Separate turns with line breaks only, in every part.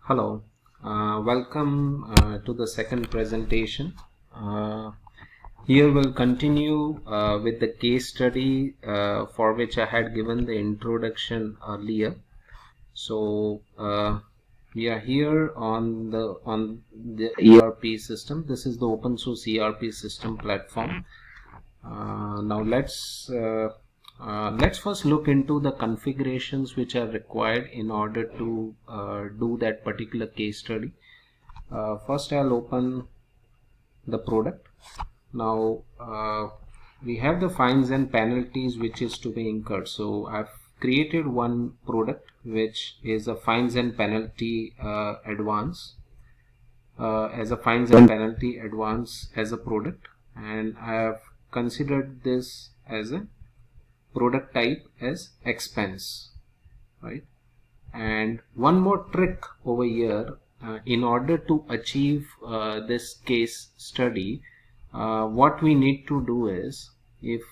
Hello, welcome to the second presentation. Here we'll continue with the case study for which I had given the introduction earlier. So we are here on the ERP system. This is the open source ERP system platform. Now let's first look into the configurations which are required in order to do that particular case study. First I'll open the product. Now we have the fines and penalties which is to be incurred. So I've created one product which is a fines and penalty advance as a fines and penalty advance as a product, and I have considered this as a product type as expense, right? And one more trick over here, in order to achieve this case study, what we need to do is, if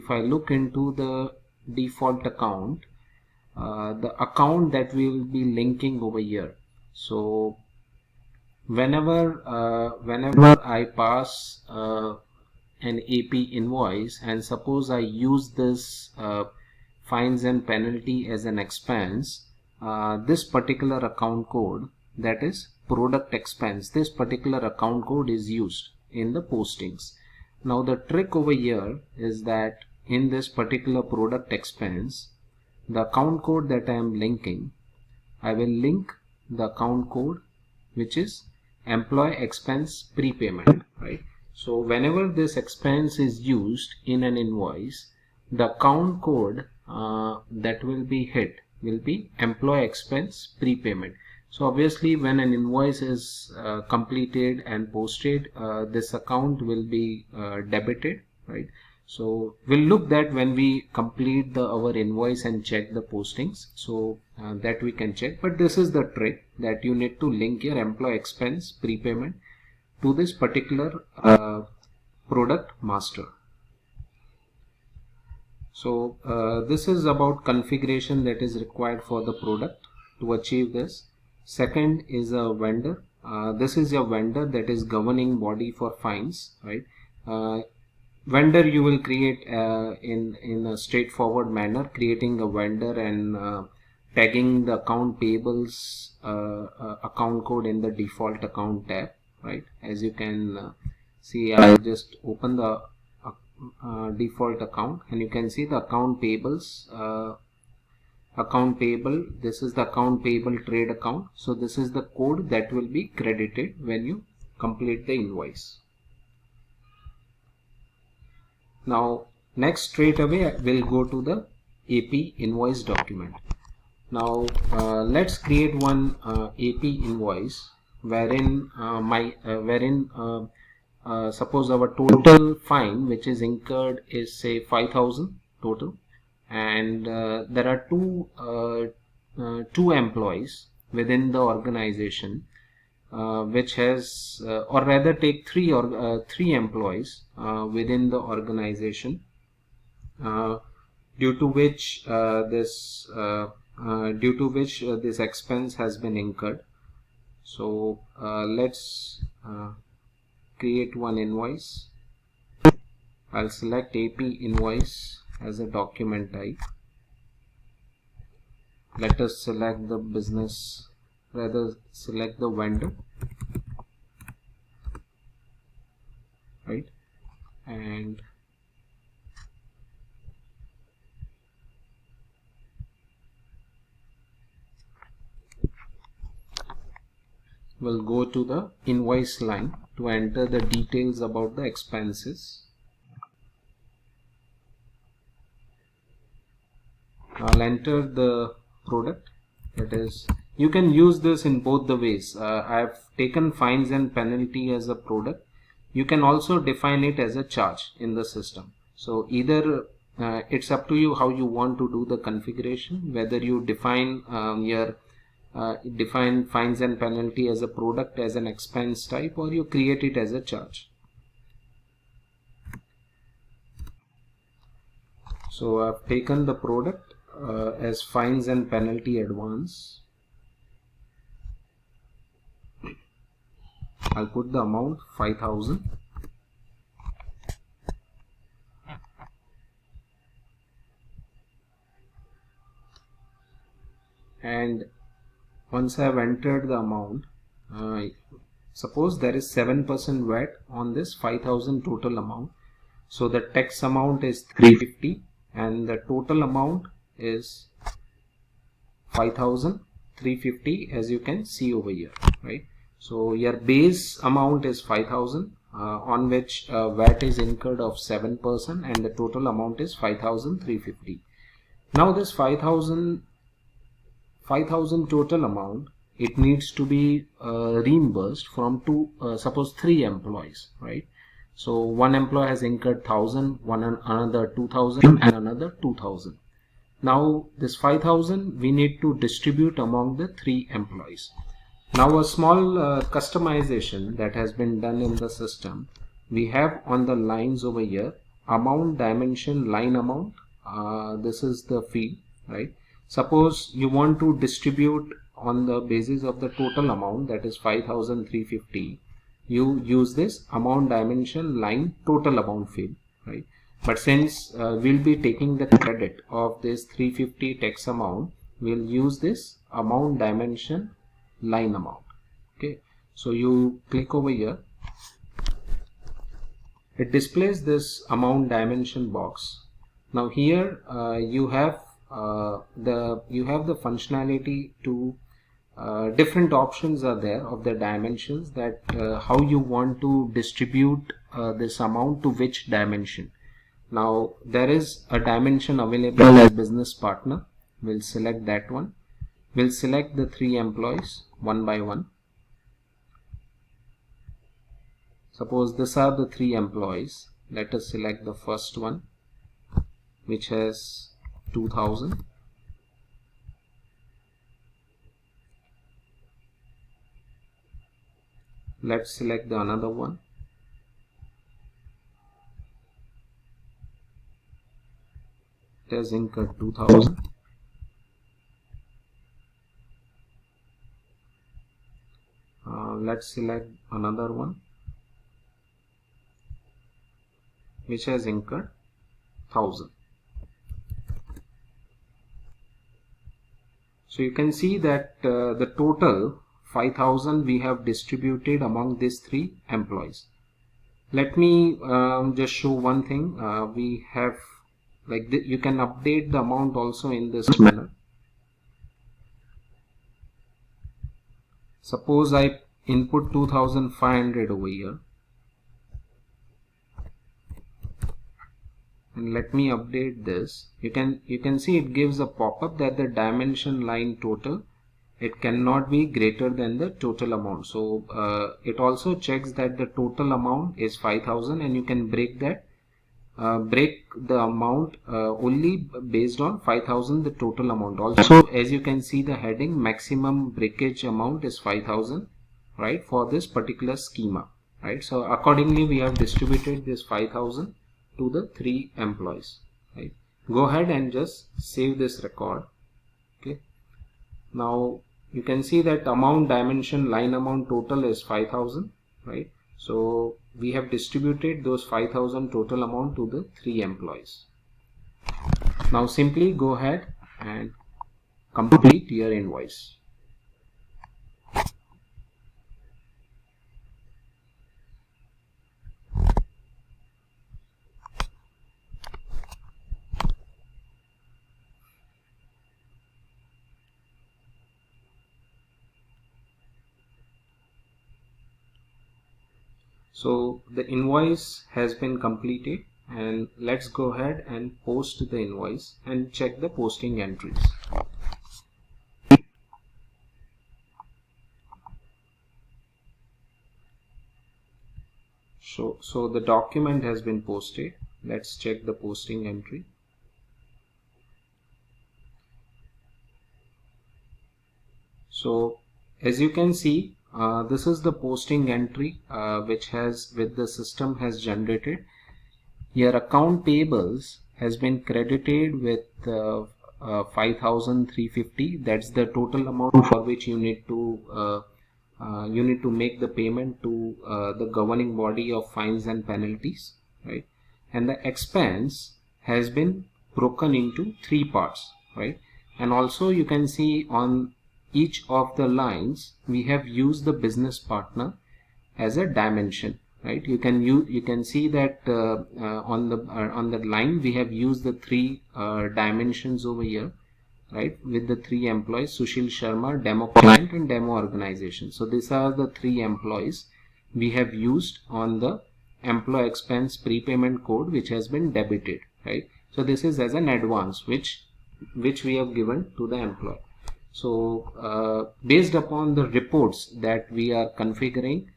I look into the default account, the account that we will be linking over here. So whenever I pass an AP invoice, and suppose I use this fines and penalty as an expense, this particular account code, that is product expense, this particular account code is used in the postings. Now the trick over here is that in this particular product expense, the account code that I am linking, I will link the account code which is employee expense prepayment, right? So whenever this expense is used in an invoice, the account code that will be hit will be employee expense prepayment. So obviously when an invoice is completed and posted, this account will be debited, right? So we'll look that when we complete our invoice and check the postings, so that we can check. But this is the trick, that you need to link your employee expense prepayment to this particular product master. So this is about configuration that is required for the product to achieve this. Second is a vendor. This is your vendor, that is governing body for fines, right? Vendor you will create in a straightforward manner, creating a vendor and tagging the account payables account code in the default account tab, right? As you can see, I just open the default account, and you can see the account payables, account payable. This is the account payable trade account. So this is the code that will be credited when you complete the invoice. Now next, straight away we'll go to the AP invoice document. Now let's create one AP invoice wherein suppose our total fine which is incurred is say 5,000 total, and there are two employees within the organization, which has or rather take three employees within the organization, due to which this expense has been incurred. So let's create one invoice. I'll select AP invoice as a document type. Let us select the business, rather select the vendor, right? And we'll go to the invoice line to enter the details about the expenses. I'll enter the product, that is, you can use this in both the ways. I've taken fines and penalty as a product. You can also define it as a charge in the system. So either it's up to you how you want to do the configuration, whether you define define fines and penalty as a product as an expense type, or you create it as a charge. So I've taken the product as fines and penalty advance. I'll put the amount 5,000. And once I have entered the amount, suppose there is 7% VAT on this 5,000 total amount. So the tax amount is 350 and the total amount is 5,350, as you can see over here, right? So your base amount is 5,000 on which VAT is incurred of 7% and the total amount is 5,350. Now this 5,000 total amount, it needs to be reimbursed from suppose 3 employees, right? So one employee has incurred 1,000, another 2,000 and another 2,000. Now this 5,000 we need to distribute among the 3 employees. Now a small customization that has been done in the system, we have on the lines over here amount dimension line amount. This is the field, right? Suppose you want to distribute on the basis of the total amount, that is 5,350. You use this amount dimension line total amount field, right? But since we'll be taking the credit of this 350 tax amount, we'll use this amount dimension line amount. Okay, so you click over here. It displays this amount dimension box. Now here you have the functionality to different options are there of the dimensions, that how you want to distribute this amount to which dimension. Now there is a dimension available as business partner. We'll select that one. We'll select the 3 employees one by one. Suppose these are the 3 employees. Let us select the first one, which has 2,000. Let's select the another one. It has incurred 2,000. Let's select another one which has incurred 1,000. So you can see that the total 5,000 we have distributed among these 3 employees. Let me just show one thing. We have you can update the amount also in this manner. Suppose I input 2,500 over here, and let me update this. You can see it gives a pop-up that the dimension line total, it cannot be greater than the total amount. So it also checks that the total amount is 5,000 and you can break the amount only based on 5,000 the total amount. Also, as you can see, the heading maximum breakage amount is 5,000, right, for this particular schema, right? So accordingly we have distributed this 5,000 to the 3 employees, right? Go ahead and just save this record. Okay, now you can see that amount dimension line amount total is 5,000, right? So we have distributed those 5,000 total amount to the 3 employees. Now simply go ahead and complete your invoice. So the invoice has been completed, and let's go ahead and post the invoice and check the posting entries. So the document has been posted. Let's check the posting entry. So as you can see, this is the posting entry which the system has generated. Your account payables has been credited with 5,350. That's the total amount for which you need to you need to make the payment to the governing body of fines and penalties, right? And the expense has been broken into 3 parts, right? And also you can see on each of the lines we have used the business partner as a dimension, right? You can see that on the line we have used the 3 dimensions over here, right, with the 3 employees: Sushil Sharma, demo client and demo organization. So these are the 3 employees we have used on the employee expense prepayment code, which has been debited, right? So this is as an advance which we have given to the employee. So based upon the reports that we are configuring,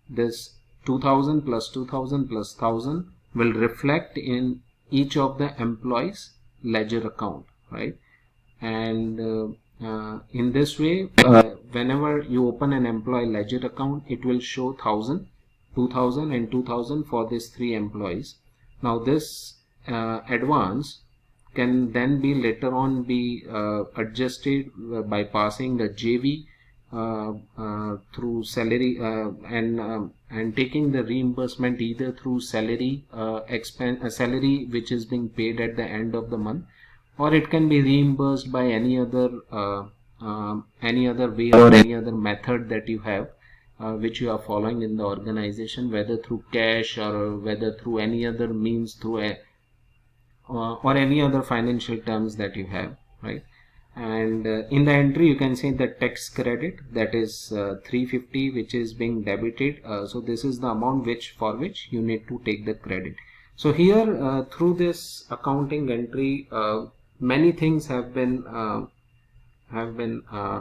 this 2000 plus 2000 plus 1000 will reflect in each of the employees ledger account, right? And in this way, whenever you open an employee ledger account, it will show 1000, 2000 and 2000 for these 3 employees. Now this advance can then be later on be adjusted by passing the JV through salary and taking the reimbursement either through salary salary which is being paid at the end of the month, or it can be reimbursed by any other way or any other method that you have which you are following in the organization, whether through cash or whether through any other means, through a or any other financial terms that you have, right? And in the entry you can see the tax credit, that is 350, which is being debited. So this is the amount for which you need to take the credit. So here through this accounting entry, many things have been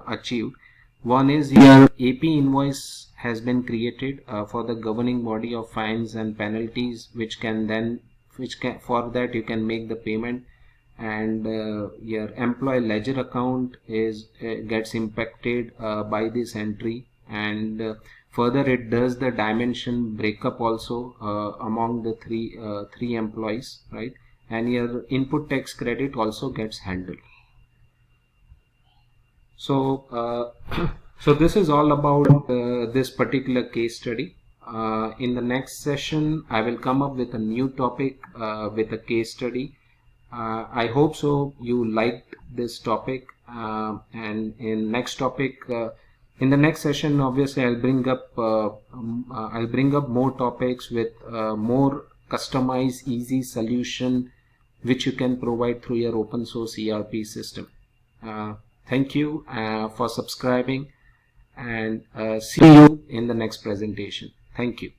achieved. One is your AP invoice has been created for the governing body of fines and penalties, for that you can make the payment, and your employee ledger account gets impacted by this entry, and further it does the dimension breakup also among the three employees, right? And your input tax credit also gets handled. So so this is all about this particular case study. In the next session I will come up with a new topic with a case study. I hope so you liked this topic, and in the next session obviously I'll bring up more topics with more customized easy solution which you can provide through your open source ERP system. Thank you for subscribing, and see you in the next presentation. Thank you.